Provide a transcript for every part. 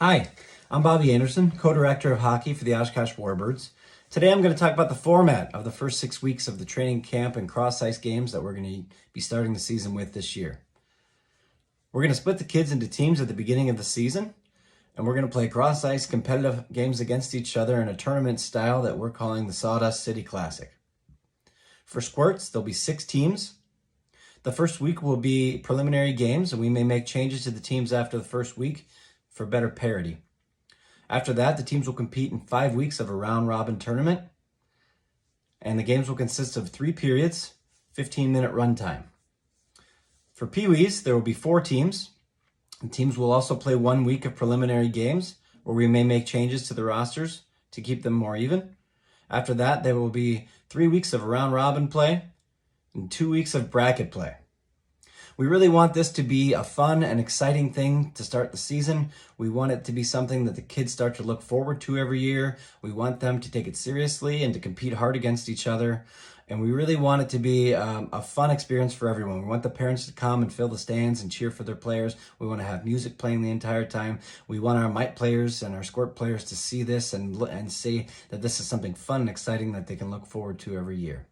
Hi, I'm Bobby Anderson, co-director of hockey for the Oshkosh Warbirds. Today I'm going to talk about the format of the first 6 weeks of the training camp and cross-ice games that we're going to be starting the season with this year. We're going to split the kids into teams at the beginning of the season, and we're going to play cross-ice competitive games against each other in a tournament style that we're calling the Sawdust City Classic. For squirts, there'll be 6 teams. The first week will be preliminary games, and we may make changes to the teams after the first week for better parity. After that, the teams will compete in 5 weeks of a round-robin tournament, and the games will consist of 3 periods, 15-minute runtime. For Pee-wees, there will be 4 teams. The teams will also play 1 week of preliminary games, where we may make changes to the rosters to keep them more even. After that, there will be 3 weeks of round-robin play and 2 weeks of bracket play. We really want this to be a fun and exciting thing to start the season. We want it to be something that the kids start to look forward to every year. We want them to take it seriously and to compete hard against each other. And we really want it to be a fun experience for everyone. We want the parents to come and fill the stands and cheer for their players. We want to have music playing the entire time. We want our mite players and our squirt players to see this and see that this is something fun and exciting that they can look forward to every year.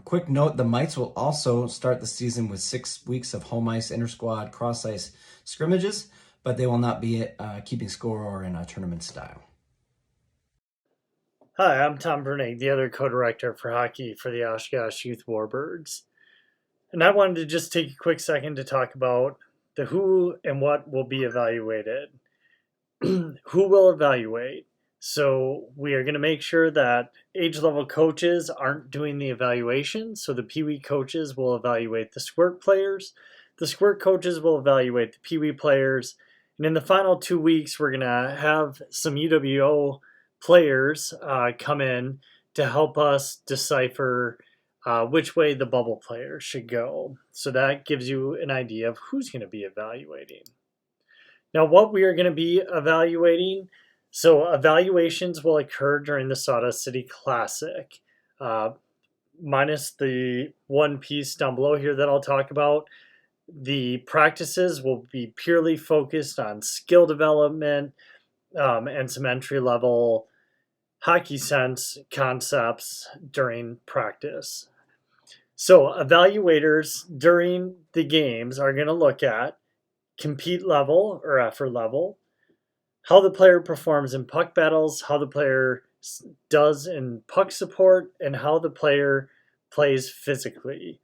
Quick note, the Mites will also start the season with 6 weeks of home ice, inter-squad, cross-ice scrimmages, but they will not be keeping score or in a tournament style. Hi, I'm Tom Bernig, the other co-director for hockey for the Oshkosh Youth Warbirds. And I wanted to just take a quick second to talk about the who and what will be evaluated. Who will evaluate? So we are going to make sure that age level coaches aren't doing the evaluation. So the Pee Wee coaches will evaluate the squirt players. The squirt coaches will evaluate the Pee Wee players. And in the final 2 weeks, we're going to have some UWO players come in to help us decipher which way the bubble players should go. So that gives you an idea of who's going to be evaluating. Now, what we are going to be evaluating, so evaluations will occur during the Sawdust City Classic, minus the one piece down below here that I'll talk about. The practices will be purely focused on skill development and some entry-level hockey sense concepts during practice. So evaluators during the games are going to look at compete level or effort level, how the player performs in puck battles, how the player does in puck support, and how the player plays physically.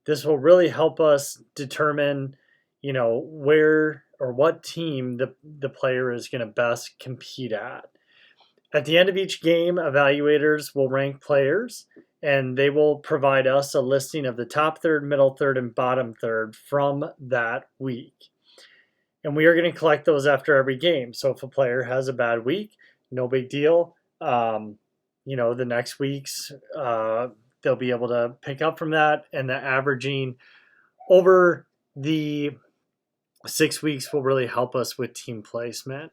This will really help us determine, where or what team the player is going to best compete at. At the end of each game, evaluators will rank players, and they will provide us a listing of the top third, middle third, and bottom third from that week. And we are going to collect those after every game. So if a player has a bad week, no big deal. The next weeks, they'll be able to pick up from that. And the averaging over the 6 weeks will really help us with team placement.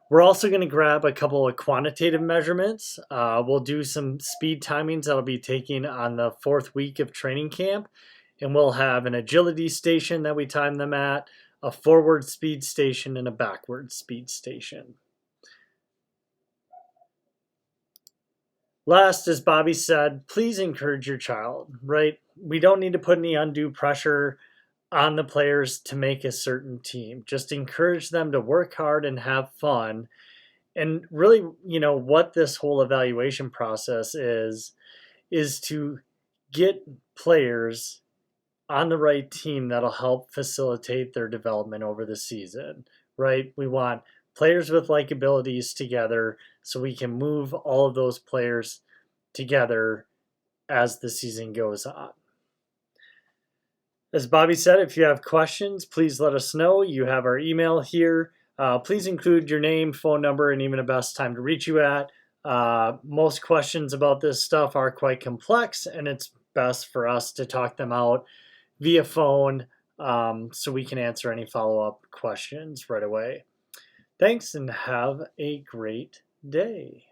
We're also going to grab a couple of quantitative measurements. We'll do some speed timings that'll be taken on the 4th week of training camp. And we'll have an agility station that we time them at, a forward speed station, and a backward speed station. Last, as Bobby said, please encourage your child, right? We don't need to put any undue pressure on the players to make a certain team. Just encourage them to work hard and have fun. And really, what this whole evaluation process is to get players on the right team that'll help facilitate their development over the season, right? We want players with like abilities together so we can move all of those players together as the season goes on. As Bobby said, if you have questions, please let us know. You have our email here. Please include your name, phone number, and even the best time to reach you at. Most questions about this stuff are quite complex, and it's best for us to talk them out via phone so we can answer any follow-up questions right away. Thanks and have a great day.